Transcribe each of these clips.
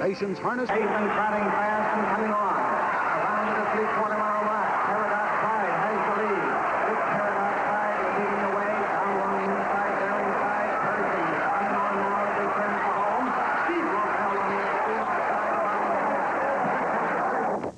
Patience harness. Trotting fast and coming on. Around to the 3/4-mile mark. Paradox Pride has the lead. This Paradox Pride is leading the way. Down along the inside, there inside. Pershing coming on now as they turn for home. Steve Lobell on the outside. Paradox Pride down along the inside. There inside.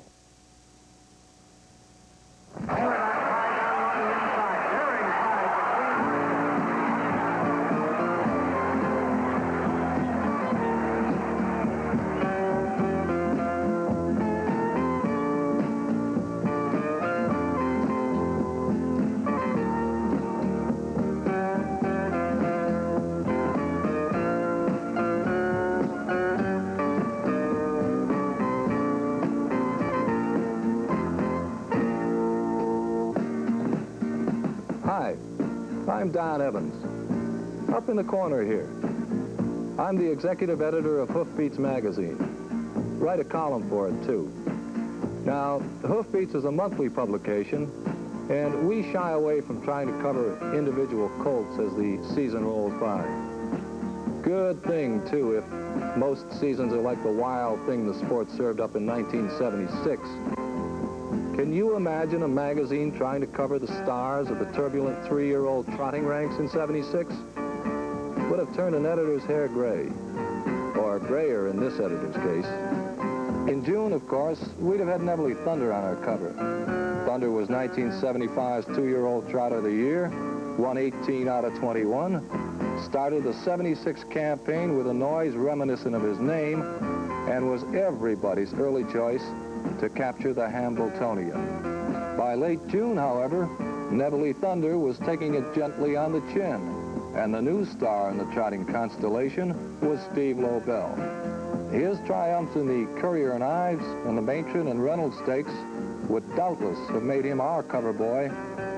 Hi, I'm Don Evans. Up in the corner here. I'm the executive editor of Hoofbeats magazine. Write a column for it, too. Now, Hoofbeats is a monthly publication, and we shy away from trying to cover individual colts as the season rolls by. Good thing, too, if most seasons are like the wild thing the sport served up in 1976. Can you imagine a magazine trying to cover the stars of the turbulent 3-year-old trotting ranks in '76? Would have turned an editor's hair gray, or grayer in this editor's case. In June, of course, we'd have had Neverly Thunder on our cover. Thunder was 1975's 2-year-old trotter of the year, won 18 out of 21, started the '76 campaign with a noise reminiscent of his name, and was everybody's early choice to capture the Hambletonian. By late June, however, Neverly Thunder was taking it gently on the chin, and the new star in the trotting constellation was Steve Lobell. His triumphs in the Courier and Ives and the Matron and Reynolds Stakes would doubtless have made him our cover boy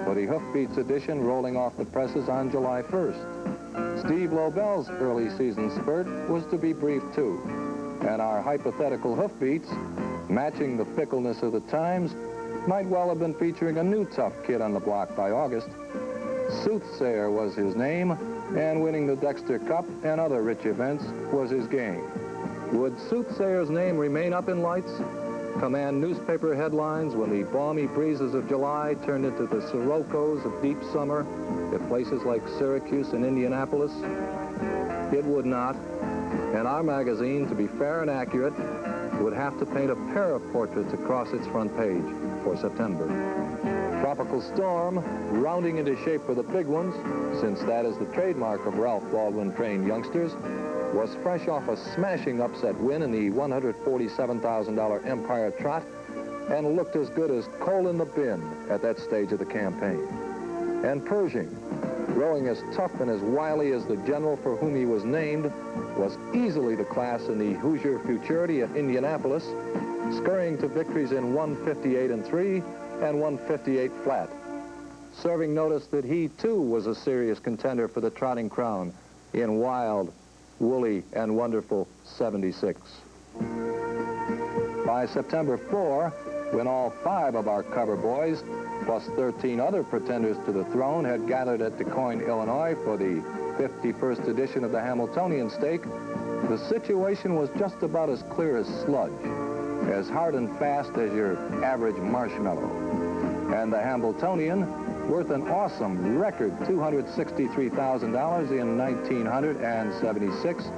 for the Hoofbeats edition rolling off the presses on July 1st. Steve Lobell's early season spurt was to be brief, too, and our hypothetical Hoofbeats, matching the fickleness of the times, might well have been featuring a new tough kid on the block by August. Soothsayer was his name, and winning the Dexter Cup and other rich events was his game. Would Soothsayer's name remain up in lights, command newspaper headlines when the balmy breezes of July turned into the siroccos of deep summer at places like Syracuse and Indianapolis? It would not, and our magazine, to be fair and accurate, would have to paint a pair of portraits across its front page for September. Tropical Storm, rounding into shape for the big ones, since that is the trademark of Ralph Baldwin-trained youngsters, was fresh off a smashing upset win in the $147,000 Empire Trot and looked as good as coal in the bin at that stage of the campaign. And Pershing, growing as tough and as wily as the general for whom he was named, was easily the class in the Hoosier Futurity at Indianapolis, scurrying to victories in 158 and 3 and 158 flat, serving notice that he, too, was a serious contender for the trotting crown in wild, woolly, and wonderful '76. By September 4, when all 5 of our cover boys, plus 13 other pretenders to the throne, had gathered at DuQuoin, Illinois for the 51st edition of the Hambletonian stake, the situation was just about as clear as sludge, as hard and fast as your average marshmallow. And the Hambletonian, worth an awesome record $263,000 in 1976,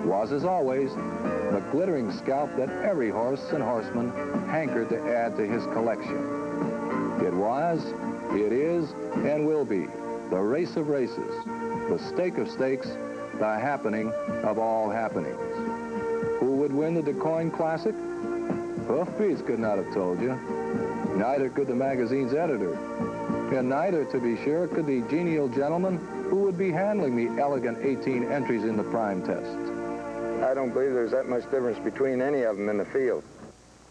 was, as always, the glittering scalp that every horse and horseman hankered to add to his collection. It was, it is, and will be the race of races, the stake of stakes, the happening of all happenings. Who would win the DuQuoin Classic? Hoofbeats could not have told you. Neither could the magazine's editor. And neither, to be sure, could the genial gentleman who would be handling the elegant 18 entries in the prime test. I don't believe there's that much difference between any of them in the field.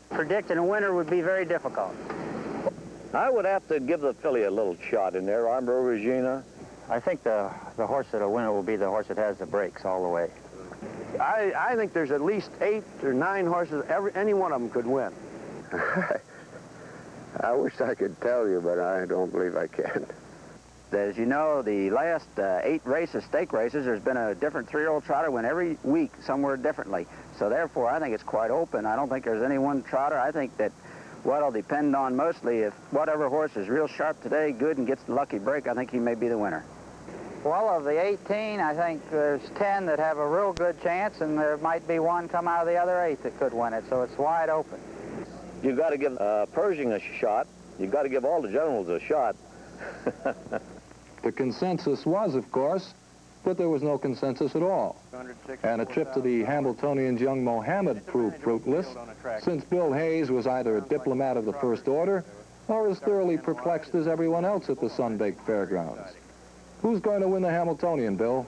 Predicting a winner would be very difficult. I would have to give the filly a little shot in there, Arbor Regina. I think the horse that'll win it will be the horse that has the brakes all the way. I think there's at least 8 or 9 horses, any one of them could win. I wish I could tell you, but I don't believe I can. As you know, the last 8 races, stake races, there's been a different 3-year-old trotter win every week somewhere differently. So therefore, I think it's quite open. I don't think there's any one trotter. I think that what'll depend on mostly, if whatever horse is real sharp today, good, and gets the lucky break, I think he may be the winner. Well, of the 18, I think there's 10 that have a real good chance, and there might be one come out of the other 8 that could win it, so it's wide open. You've got to give Pershing a shot. You've got to give all the generals a shot. The consensus was, of course, that there was no consensus at all. And a trip to the Hambletonian's young Mohammed proved fruitless, since Bill Hayes was either a diplomat of the first order or as thoroughly perplexed as everyone else at the Sun-Baked Fairgrounds. Who's going to win the Hambletonian, Bill?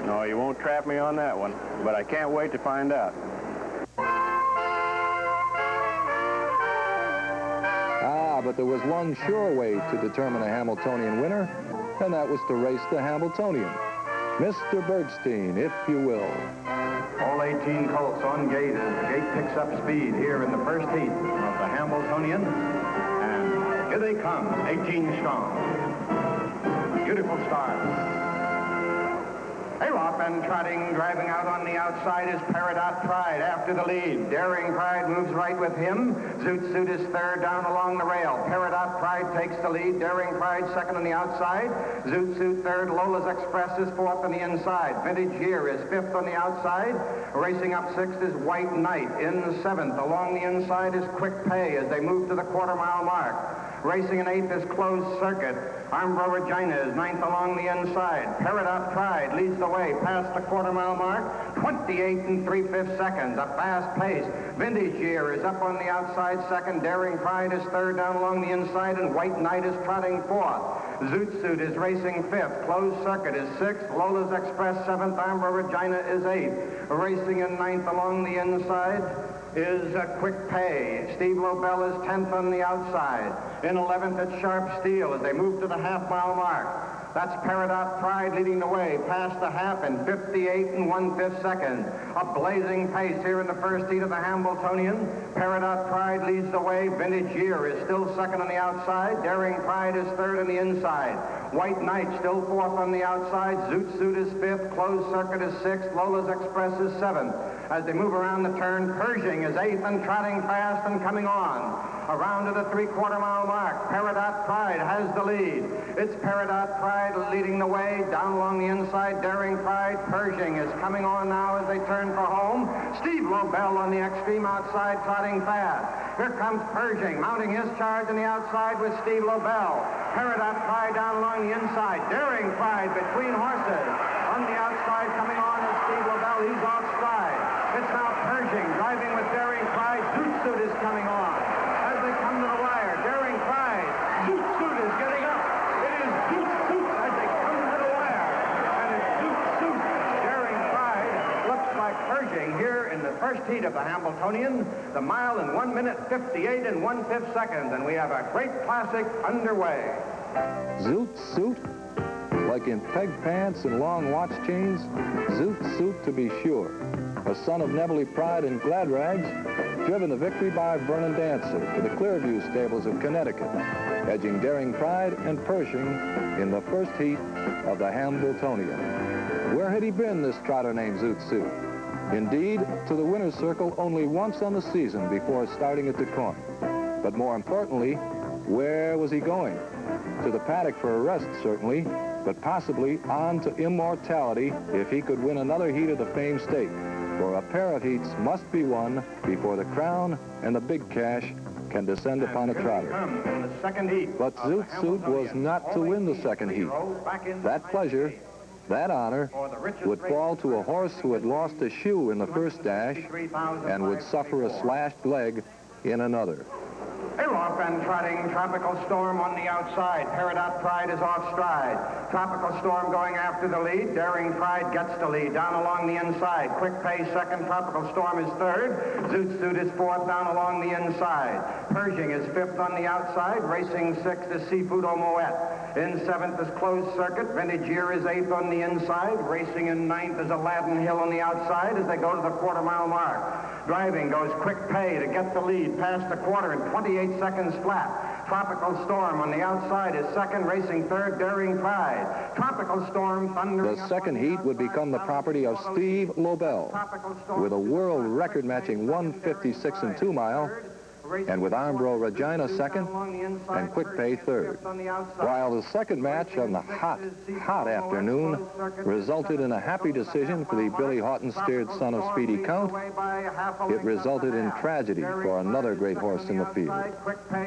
No, you won't trap me on that one, but I can't wait to find out. Ah, but there was one sure way to determine a Hambletonian winner, and that was to race the Hambletonian. Mr. Birdstein, if you will. All 18 colts on gate as the gate picks up speed here in the first heat of the Hambletonian. And here they come, 18 strong. Beautiful start. Hayrock and Trotting driving out on the outside is Peridot Pride after the lead. Daring Pride moves right with him. Zoot Suit is third down along the rail. Peridot Pride takes the lead. Daring Pride second on the outside. Zoot Suit third. Lola's Express is fourth on the inside. Vintage Year is fifth on the outside. Racing up sixth is White Knight. In seventh along the inside is Quick Pay as they move to the quarter-mile mark. Racing in eighth is Closed Circuit. Armbro Regina is ninth along the inside. Peridot Pride leads the way past the quarter-mile mark. 28 3/5 seconds, a fast pace. Vintage Year is up on the outside second. Daring Pride is third down along the inside, and White Knight is trotting fourth. Zoot Suit is racing fifth. Closed Circuit is sixth. Lola's Express seventh. Armbro Regina is eighth. Racing in ninth along the inside is a Quick Pay. Steve Lobell is 10th on the outside. In 11th, it's Sharp Steel as they move to the half-mile mark. That's Peridot Pride leading the way past the half in 58 1/5 seconds. A blazing pace here in the first heat of the Hambletonian. Peridot Pride leads the way. Vintage Year is still second on the outside. Daring Pride is third on the inside. White Knight still fourth on the outside. Zoot Suit is fifth. Closed Circuit is sixth. Lola's Express is seventh. As they move around the turn, Pershing is eighth and trotting fast and coming on. Around to the three-quarter-mile mark. Peridot Pride has the lead. It's Peridot Pride leading the way. Down along the inside, Daring Pride. Pershing is coming on now as they turn for home. Steve Lobell on the extreme outside, trotting fast. Here comes Pershing, mounting his charge on the outside with Steve Lobell. Peridot Pride down along the inside. Daring Pride between horses. On the outside, coming on is Steve Lobell. He's off stride. It's now Pershing driving with Daring Pride. Zoot Suit is coming on. As they come to the wire, Daring Pride. Zoot Suit is getting up. It is Zoot Suit as they come to the wire. And it's Zoot Suit. Daring Pride looks like Pershing here in the first heat of the Hambletonian. The mile in 1 minute 58 1/5 seconds. And we have a great classic underway. Zoot Suit? Like in peg pants and long watch chains? Zoot Suit to be sure. A son of Neville Pride and Glad Rags, driven to victory by Vernon Dancer to the Clearview stables of Connecticut, edging Daring Pride and Pershing in the first heat of the Hambletonian. Where had he been, this trotter named Zoot Suit? Indeed, to the winner's circle only once on the season before starting at DuQuoin. But more importantly, where was he going? To the paddock for a rest, certainly, but possibly on to immortality if he could win another heat of the famed stake. For a pair of heats must be won before the crown and the big cash can descend upon a trotter. But Zoot Suit was not to win the second heat. That pleasure, that honor, would fall to a horse who had lost a shoe in the first dash and would suffer a slashed leg in another. Hayrock and Trotting, Tropical Storm on the outside. Peridot Pride is off stride. Tropical Storm going after the lead. Daring Pride gets the lead down along the inside. Quick Pay second. Tropical Storm is third. Zoot Suit is fourth down along the inside. Pershing is fifth on the outside. Racing sixth is Seafood Omoette. In seventh is Closed Circuit. Vintage Year is eighth on the inside. Racing in ninth is Aladdin Hill on the outside as they go to the quarter-mile mark. Driving goes Quick Pay to get the lead past the quarter in 28 seconds flat. Tropical Storm on the outside is second, racing third, Daring Pride. Tropical Storm thundering. The second heat would become the property of Steve Lobell, with a world record-matching 156 and 2 mile, and with Armbro Regina second and Quick Pay third. While the second match on the hot afternoon resulted in a happy decision for the Billy Haughton steered son of Speedy Count, it resulted in tragedy for another great horse in the field.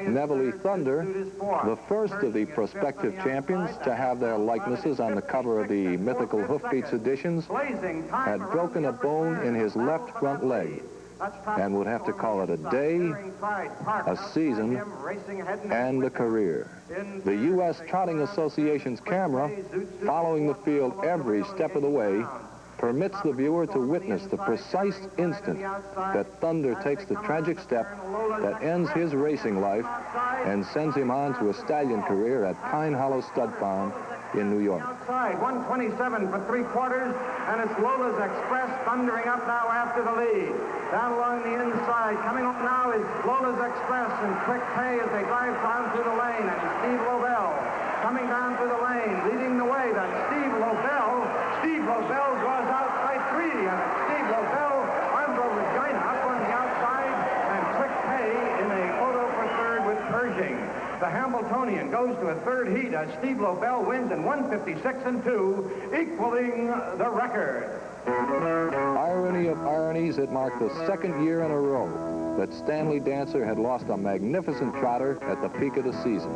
Neville Thunder, the first of the prospective champions to have their likenesses on the cover of the mythical Hoofbeats editions, had broken a bone in his left front leg and would have to call it a day, a season, and a career. The U.S. Trotting Association's camera, following the field every step of the way, permits the viewer to witness the precise instant that Thunder takes the tragic step that ends his racing life and sends him on to a stallion career at Pine Hollow Stud Farm in New York. Outside, 127 for 3/4, and it's Lola's Express thundering up now after the lead. Down along the inside, coming up now is Lola's Express and Quick Pay as they drive down through the lane, and Steve Lobell coming down through the lane, leading the way. That's Steve Lobell. Steve Lobell draws out by 3, and Steve Lobell, Armbro Regina up on the outside, and Quick Pay in a photo for third with Pershing. The Hambletonian goes to a third heat as Steve Lobell wins in 156 and 2, equaling the record. Irony of ironies, it marked the second year in a row that Stanley Dancer had lost a magnificent trotter at the peak of the season.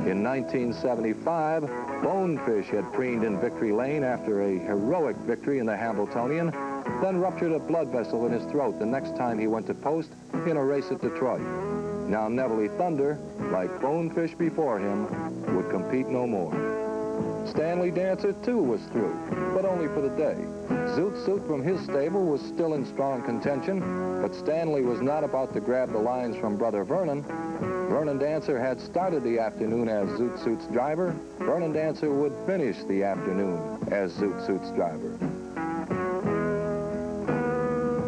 In 1975, Bonefish had preened in victory lane after a heroic victory in the Hambletonian, then ruptured a blood vessel in his throat the next time he went to post in a race at Detroit. Now Neville Thunder, like Bonefish before him, would compete no more. Stanley Dancer, too, was through, but only for the day. Zoot Suit from his stable was still in strong contention, but Stanley was not about to grab the lines from brother Vernon. Vernon Dancer had started the afternoon as Zoot Suit's driver. Vernon Dancer would finish the afternoon as Zoot Suit's driver.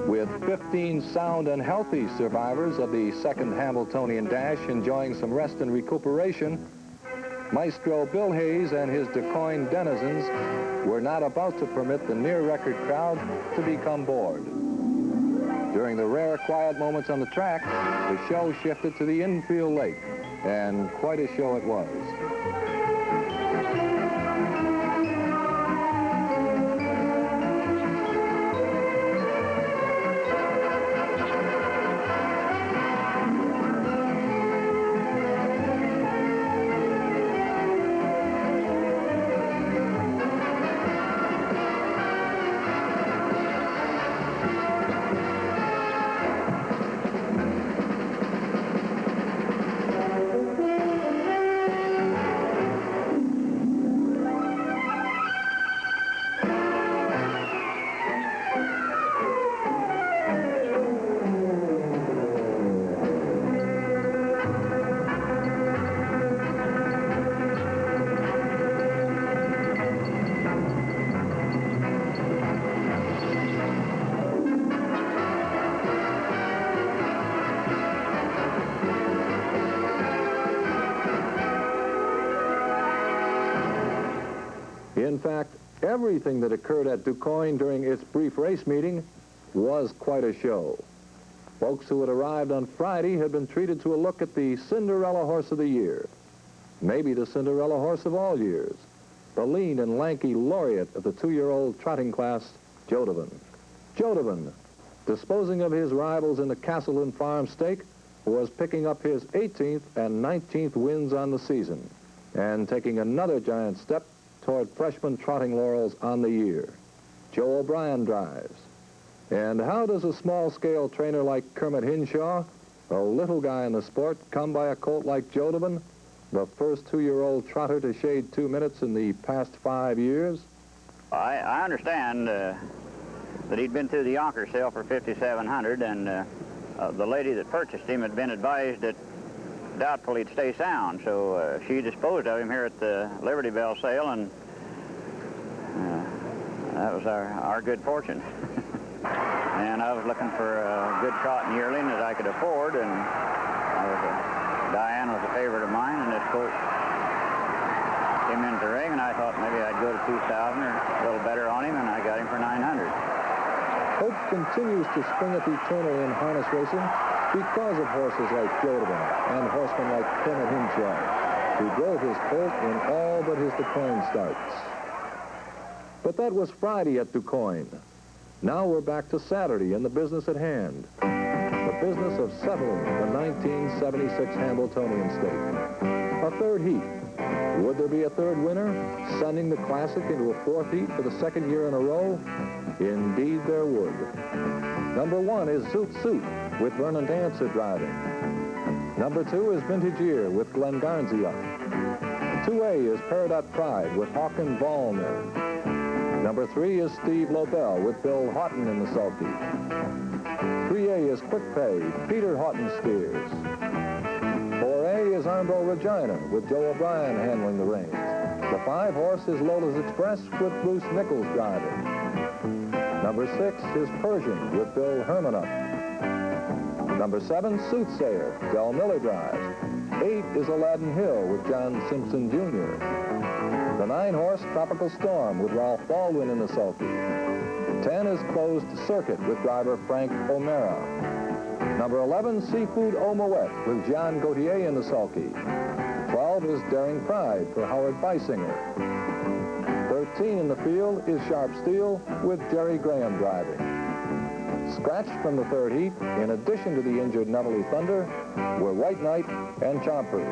With 15 sound and healthy survivors of the second Hambletonian dash enjoying some rest and recuperation, Maestro Bill Hayes and his DuQuoin denizens were not about to permit the near-record crowd to become bored. During the rare quiet moments on the track, the show shifted to the infield lake, and quite a show it was. In fact, everything that occurred at DuQuoin during its brief race meeting was quite a show. Folks who had arrived on Friday had been treated to a look at the Cinderella horse of the year, maybe the Cinderella horse of all years, the lean and lanky laureate of the 2-year-old trotting class, Jodevin. Jodevin, disposing of his rivals in the Castleton Farm Stake, was picking up his 18th and 19th wins on the season and taking another giant step toward freshman trotting laurels on the year. Joe O'Brien drives. And how does a small-scale trainer like Kermit Hinshaw, a little guy in the sport, come by a colt like Jodevin, the first 2-year-old trotter to shade 2 minutes in the past 5 years? I understand that he'd been through the Yonkers sale for $5,700, and the lady that purchased him had been advised that doubtful he'd stay sound, so she disposed of him here at the Liberty Bell sale, and that was our good fortune. And I was looking for a good trotting yearling that I could afford, and I was Diane was a favorite of mine, and this colt came into the ring, and I thought maybe I'd go to 2,000 or a little better on him, and I got him for 900. Hope continues to spring up eternally in harness racing because of horses like Jodorowsky and horsemen like Colonel Hinshaw, who drove his colt in all but his DuQuoin starts. But that was Friday at DuQuoin. Now we're back to Saturday in the business at hand. The business of settling the 1976 Hambletonian Stake. A third heat. Would there be a third winner, sending the Classic into a fourth heat for the second year in a row? Indeed there would. Number 1 is Zoot Suit with Vernon Dancer driving. Number 2 is Vintage Year with Glenn Garnsey up. 2A is Peridot Pride with Haughton Vollmer. Number 3 is Steve Lobell with Bill Haughton in the sulky. 3A is Quick Pay, Peter Haughton steers. 4A is Armbro Regina with Joe O'Brien handling the reins. The 5 horse is Lola's Express with Bruce Nichols driving. Number 6 is Persian with Bill Herman up. Number 7, Soothsayer, Del Miller drives. 8 is Aladdin Hill with John Simpson Jr. The 9 horse Tropical Storm with Ralph Baldwin in the sulky. 10 is Closed Circuit with driver Frank O'Mara. Number 11, Seafood Omoet with John Gautier in the sulky. 12 is Daring Pride for Howard Beisinger. 13 in the field is Sharp Steel with Jerry Graham driving. Scratched from the third heat, in addition to the injured Nuttally Thunder, were White Knight and Chompers.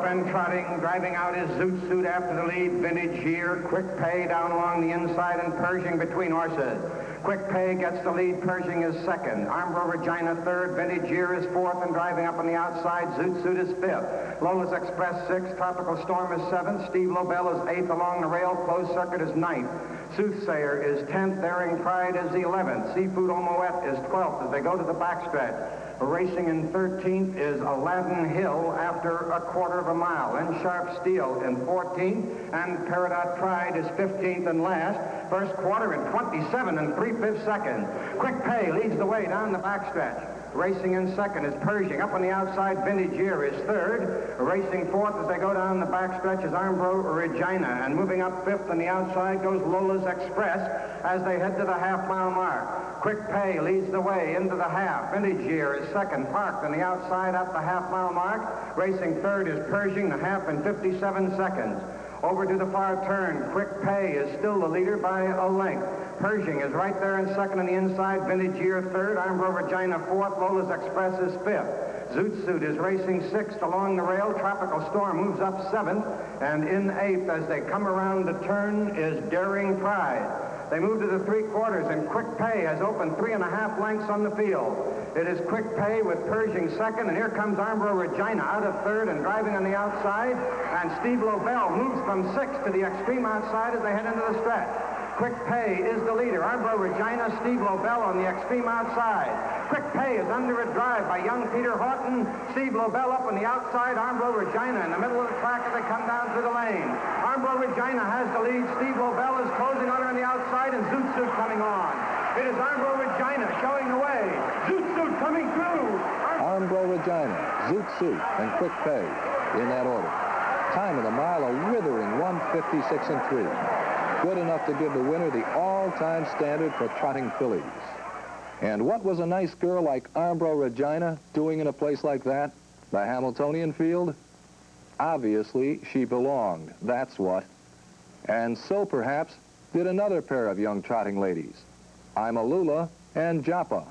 And Trotting, driving out his Zoot Suit after the lead. Vintage Year, Quick Pay down along the inside, and Pershing between horses. Quick Pay gets the lead. Pershing is second. Armbro Regina third. Vintage Year is fourth, and driving up on the outside, Zoot Suit is fifth. Lola's Express sixth. Tropical Storm is seventh. Steve Lobell is eighth along the rail. Closed Circuit is ninth. Soothsayer is 10th. Daring Pride is 11th. Seafood Omoet is 12th as they go to the backstretch. Racing in 13th is Aladdin Hill after a quarter of a mile. Then Sharp Steel in 14th, and Peridot Pride is 15th and last. First quarter in 27 3/5 seconds. Quick Pay leads the way down the backstretch. Racing in second is Pershing. Up on the outside, Vintage Year is third. Racing fourth as they go down the backstretch is Armbro Regina. And moving up fifth on the outside goes Lola's Express as they head to the half-mile mark. Quick Pay leads the way into the half. Vintage Year is second, parked on the outside at the half-mile mark. Racing third is Pershing, the half in 57 seconds. Over to the far turn, Quick Pay is still the leader by a length. Pershing is right there in second on the inside. Vintage Year third. Armbro Regina fourth. Lola's Express is fifth. Zoot Suit is racing sixth along the rail. Tropical Storm moves up seventh. And in eighth as they come around the turn is Daring Pride. They move to the three-quarters, and Quick Pay has opened 3.5 lengths on the field. It is Quick Pay with Pershing second, and here comes Armbro Regina out of third and driving on the outside. And Steve Lobell moves from sixth to the extreme outside as they head into the stretch. Quick Pay is the leader. Armbro Regina, Steve Lobell on the extreme outside. Quick Pay is under a drive by young Peter Haughton. Steve Lobell up on the outside. Armbro Regina in the middle of the track as they come down through the lane. Armbro Regina has the lead. Steve Lobell is closing on her on the outside, and Zoot Suit coming on. It is Armbro Regina showing the way. Zoot Suit coming through. Armbro Regina, Zoot Suit, and Quick Pay in that order. Time of the mile, a withering 1:56 3. Good enough to give the winner the all-time standard for trotting fillies. And what was a nice girl like Armbro Regina doing in a place like that, the Hambletonian field? Obviously, she belonged, that's what. And so, perhaps, did another pair of young trotting ladies, Ima Lula and Joppa.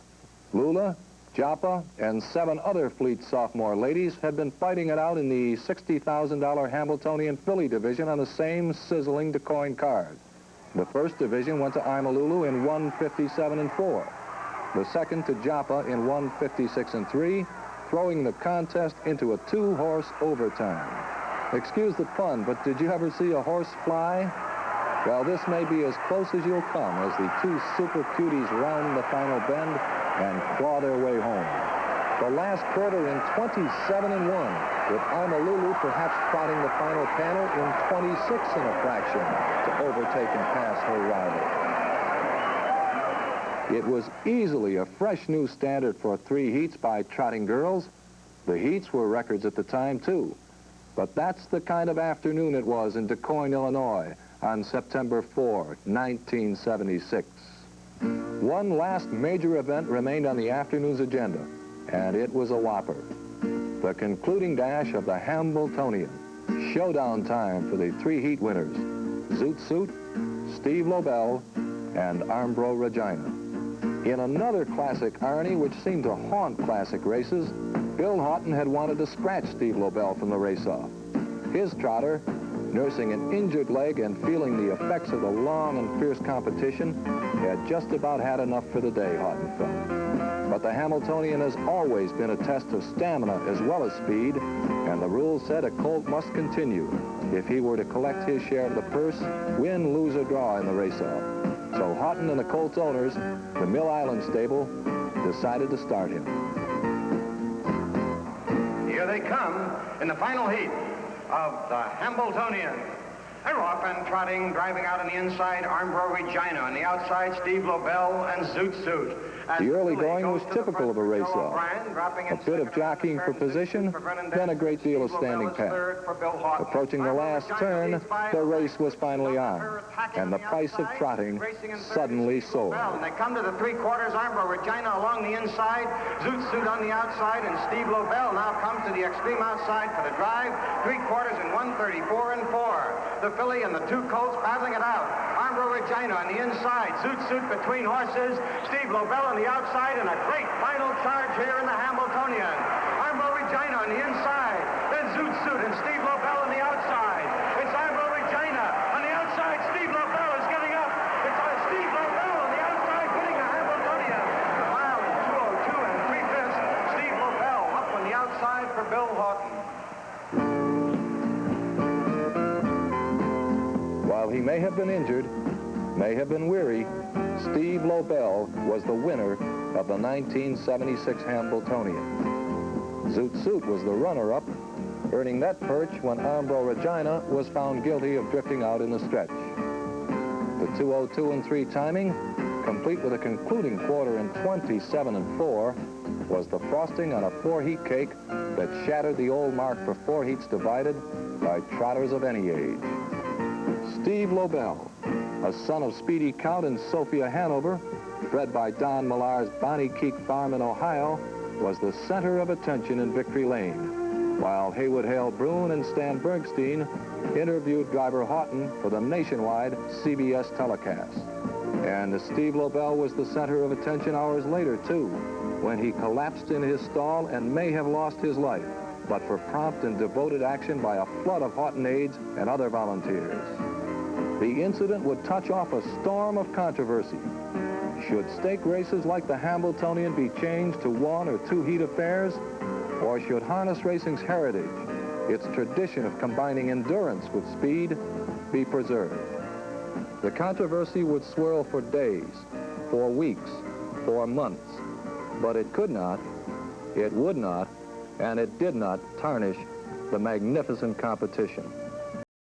Lula, Joppa, and 7 other fleet sophomore ladies had been fighting it out in the $60,000 Hambletonian filly division on the same sizzling DuQuoin card. The first division went to Ima Lulu in 1:57 4. The second to Joppa in 1:56 3, throwing the contest into a 2-horse overtime. Excuse the pun, but did you ever see a horse fly? Well, this may be as close as you'll come as the 2 super cuties round the final bend and claw their way home. The last quarter in 27 1, with Ima Lulu perhaps trotting the final panel in 26 1/fraction to overtake and pass her rival. It was easily a fresh new standard for 3 heats by trotting girls. The heats were records at the time, too. But that's the kind of afternoon it was in DuQuoin, Illinois on September 4, 1976. One last major event remained on the afternoon's agenda, and it was a whopper. The concluding dash of the Hambletonian. Showdown time for the 3 heat winners, Zoot Suit, Steve Lobell, and Armbro Regina. In another classic irony which seemed to haunt classic races, Bill Haughton had wanted to scratch Steve Lobell from the race-off. His trotter, nursing an injured leg and feeling the effects of the long and fierce competition, had just about had enough for the day, Haughton felt. But the Hambletonian has always been a test of stamina as well as speed, and the rules said a colt must continue if he were to collect his share of the purse, win, lose, or draw in the race-off. So Haughton and the colt's owners, the Mill Island stable, decided to start him. Here they come in the final heat of the Hambletonian. They're off and trotting, driving out on the inside, Armbro Regina. On the outside, Steve Lobell and Zoot Suit. The early going was typical of a race-off. A bit of jockeying for position, then a great deal of standing pat. Approaching the last turn, the race was finally on, and the price of trotting suddenly soared. They come to the 3/4, Armbro Regina along the inside, Zoot Suit on the outside, and Steve Lobell now comes to the extreme outside for the drive. 3/4 in 1:34 and 4. The filly and the 2 colts battling it out. Armbro Regina on the inside, Zoot Suit between horses, Steve Lobell on the outside, and a great final charge here in the Hambletonian. Armbro Regina on the inside, then Zoot Suit and Steve Lobell on the outside. It's Armbro Regina on the outside, Steve Lobell is getting up. It's Steve Lobell on the outside winning the Hambletonian. A mile in 2:02 and 3/5. Steve Lobell up on the outside for Bill Haughton. While he may have been injured, may have been weary, Steve Lobell was the winner of the 1976 Hambletonian. Zoot Suit was the runner-up, earning that perch when Armbro Regina was found guilty of drifting out in the stretch. The 2:02 and 3 timing, complete with a concluding quarter in 27 and 4, was the frosting on a 4-heat cake that shattered the old mark for 4 heats divided by trotters of any age. Steve Lobell, a son of Speedy Count and Sophia Hanover, bred by Don Millar's Bonnie Keek Farm in Ohio, was the center of attention in Victory Lane, while Haywood Hale Brune and Stan Bergstein interviewed driver Haughton for the nationwide CBS telecast. And Steve Lobell was the center of attention hours later, too, when he collapsed in his stall and may have lost his life, but for prompt and devoted action by a flood of Haughton aides and other volunteers. The incident would touch off a storm of controversy. Should stake races like the Hambletonian be changed to 1 or 2 heat affairs? Or should harness racing's heritage, its tradition of combining endurance with speed, be preserved? The controversy would swirl for days, for weeks, for months, but it could not, it would not, and it did not tarnish the magnificent competition.